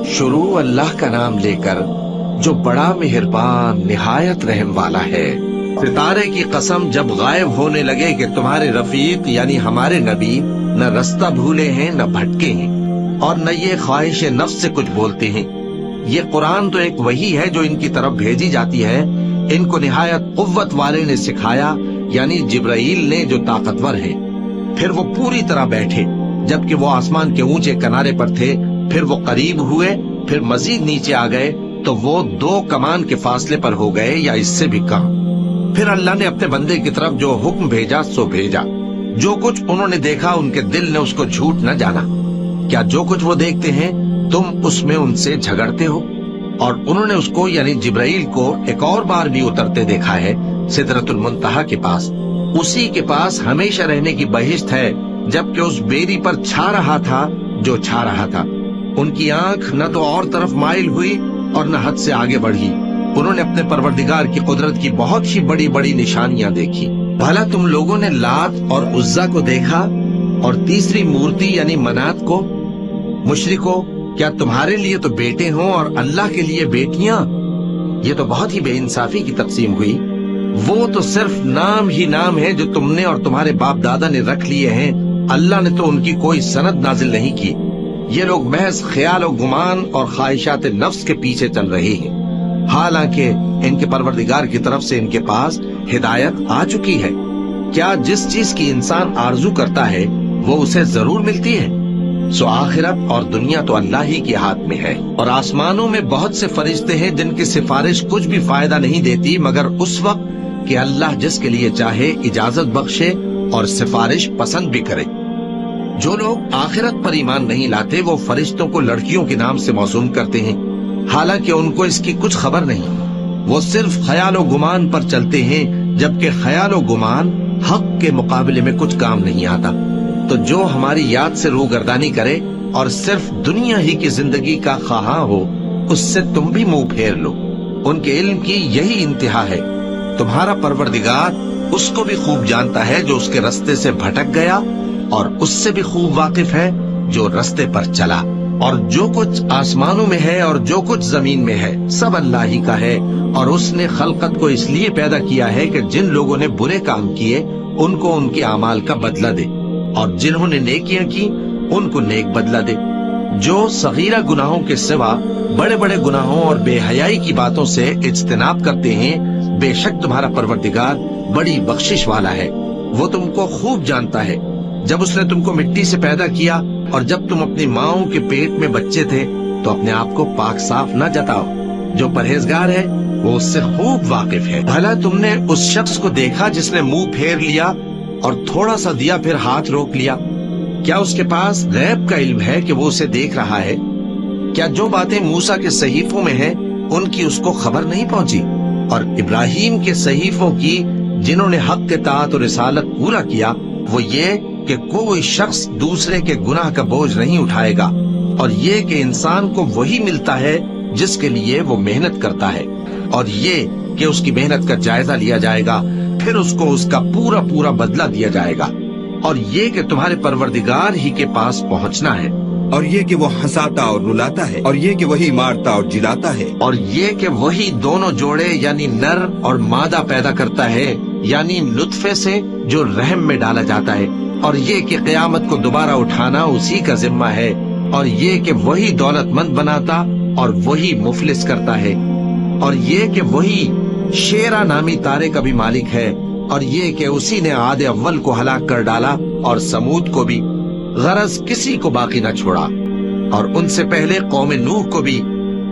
شروع اللہ کا نام لے کر جو بڑا مہربان نہایت رحم والا ہے۔ ستارے کی قسم جب غائب ہونے لگے کہ تمہارے رفیق یعنی ہمارے نبی نہ رستہ بھولے ہیں نہ بھٹکے ہیں اور نہ یہ خواہش نفس سے کچھ بولتے ہیں۔ یہ قرآن تو ایک وحی ہے جو ان کی طرف بھیجی جاتی ہے، ان کو نہایت قوت والے نے سکھایا یعنی جبرائیل نے جو طاقتور ہے۔ پھر وہ پوری طرح بیٹھے جبکہ وہ آسمان کے اونچے کنارے پر تھے، پھر وہ قریب ہوئے، پھر مزید نیچے آ گئے تو وہ 2 کمان کے فاصلے پر ہو گئے یا اس سے بھی کم۔ پھر اللہ نے اپنے بندے کی طرف جو حکم بھیجا سو بھیجا۔ جو کچھ انہوں نے دیکھا ان کے دل نے اس کو جھوٹ نہ جانا۔ کیا جو کچھ وہ دیکھتے ہیں تم اس میں ان سے جھگڑتے ہو؟ اور انہوں نے اس کو یعنی جبرائیل کو ایک اور بار بھی اترتے دیکھا ہے سدرۃ المنتہا کے پاس۔ اسی کے پاس ہمیشہ رہنے کی بہشت ہے، جبکہ اس بیری پر چھا رہا تھا جو چھا رہا تھا۔ ان کی آنکھ نہ تو اور طرف مائل ہوئی اور نہ حد سے آگے بڑھی۔ انہوں نے اپنے پروردگار کی قدرت کی بہت ہی بڑی بڑی نشانیاں دیکھی۔ بھلا تم لوگوں نے لات اور عزا کو دیکھا اور تیسری مورتی یعنی منات کو؟ مشرکو، کیا تمہارے لیے تو بیٹے ہوں اور اللہ کے لیے بیٹیاں؟ یہ تو بہت ہی بے انصافی کی تقسیم ہوئی۔ وہ تو صرف نام ہی نام ہے جو تم نے اور تمہارے باپ دادا نے رکھ لیے ہیں، اللہ نے تو ان کی کوئی سند نازل نہیں کی۔ یہ لوگ محض خیال و گمان اور خواہشات نفس کے پیچھے چل رہے ہیں، حالانکہ ان کے پروردگار کی طرف سے ان کے پاس ہدایت آ چکی ہے۔ کیا جس چیز کی انسان آرزو کرتا ہے وہ اسے ضرور ملتی ہے؟ سو آخرت اور دنیا تو اللہ ہی کے ہاتھ میں ہے۔ اور آسمانوں میں بہت سے فرشتے ہیں جن کی سفارش کچھ بھی فائدہ نہیں دیتی مگر اس وقت کہ اللہ جس کے لیے چاہے اجازت بخشے اور سفارش پسند بھی کرے۔ جو لوگ آخرت پر ایمان نہیں لاتے وہ فرشتوں کو لڑکیوں کے نام سے موسوم کرتے ہیں، حالانکہ ان کو اس کی کچھ خبر نہیں۔ وہ صرف خیال و گمان پر چلتے ہیں، جبکہ خیال و گمان حق کے مقابلے میں کچھ کام نہیں آتا۔ تو جو ہماری یاد سے روگردانی کرے اور صرف دنیا ہی کی زندگی کا خواہاں ہو، اس سے تم بھی منہ پھیر لو۔ ان کے علم کی یہی انتہا ہے۔ تمہارا پروردگار اس کو بھی خوب جانتا ہے جو اس کے رستے سے بھٹک گیا، اور اس سے بھی خوب واقف ہے جو رستے پر چلا۔ اور جو کچھ آسمانوں میں ہے اور جو کچھ زمین میں ہے سب اللہ ہی کا ہے، اور اس نے خلقت کو اس لیے پیدا کیا ہے کہ جن لوگوں نے برے کام کیے ان کو ان کے اعمال کا بدلہ دے، اور جنہوں نے نیکیاں کی ان کو نیک بدلہ دے۔ جو صغیرہ گناہوں کے سوا بڑے بڑے گناہوں اور بے حیائی کی باتوں سے اجتناب کرتے ہیں، بے شک تمہارا پروردگار بڑی بخشش والا ہے۔ وہ تم کو خوب جانتا ہے۔ جب اس نے تم کو مٹی سے پیدا کیا اور جب تم اپنی ماؤں کے پیٹ میں بچے تھے تو اپنے آپ کو پاک صاف نہ جتاؤ۔ جو پرہیزگار ہے وہ اس سے خوب واقف ہے۔ بھلا تم نے اس شخص کو دیکھا جس نے منہ پھیر لیا اور تھوڑا سا دیا پھر ہاتھ روک لیا؟ کیا اس کے پاس غیب کا علم ہے کہ وہ اسے دیکھ رہا ہے؟ کیا جو باتیں موسیٰ کے صحیفوں میں ہیں ان کی اس کو خبر نہیں پہنچی؟ اور ابراہیم کے صحیفوں کی جنہوں نے حق اطاعت اور رسالت پورا کیا، وہ یہ کہ کوئی شخص دوسرے کے گناہ کا بوجھ نہیں اٹھائے گا، اور یہ کہ انسان کو وہی ملتا ہے جس کے لیے وہ محنت کرتا ہے، اور یہ کہ اس کی محنت کا جائزہ لیا جائے گا، پھر اس کو اس کا پورا پورا بدلہ دیا جائے گا، اور یہ کہ تمہارے پروردگار ہی کے پاس پہنچنا ہے، اور یہ کہ وہ ہنساتا اور رلاتا ہے، اور یہ کہ وہی مارتا اور جلاتا ہے، اور یہ کہ وہی دونوں جوڑے یعنی نر اور مادہ پیدا کرتا ہے، یعنی نطفے سے جو رحم میں ڈالا جاتا ہے، اور یہ کہ قیامت کو دوبارہ اٹھانا اسی کا ذمہ ہے، اور یہ کہ وہی دولت مند بناتا اور وہی مفلس کرتا ہے، اور یہ کہ وہی شیرا نامی تارے کا بھی مالک ہے، اور یہ کہ اسی نے عاد اول کو ہلاک کر ڈالا اور سمود کو بھی، غرض کسی کو باقی نہ چھوڑا، اور ان سے پہلے قوم نوح کو بھی۔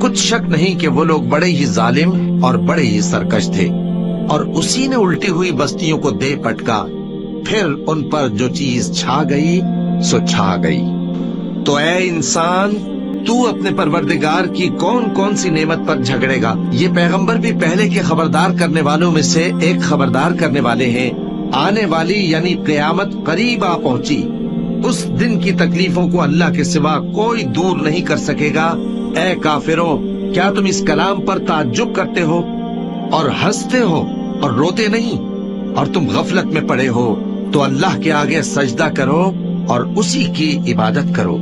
کچھ شک نہیں کہ وہ لوگ بڑے ہی ظالم اور بڑے ہی سرکش تھے، اور اسی نے الٹی ہوئی بستیوں کو دے پٹکا، پھر ان پر جو چیز چھا گئی سو چھا گئی۔ تو اے انسان، تو اپنے پروردگار کی کون کون سی نعمت پر جھگڑے گا؟ یہ پیغمبر بھی پہلے کے خبردار کرنے والوں میں سے ایک خبردار کرنے والے ہیں۔ آنے والی یعنی قیامت قریب آ پہنچی، اس دن کی تکلیفوں کو اللہ کے سوا کوئی دور نہیں کر سکے گا۔ اے کافروں، کیا تم اس کلام پر تعجب کرتے ہو اور ہنستے ہو اور روتے نہیں؟ اور تم غفلت میں پڑے ہو تو اللہ کے آگے سجدہ کرو اور اسی کی عبادت کرو۔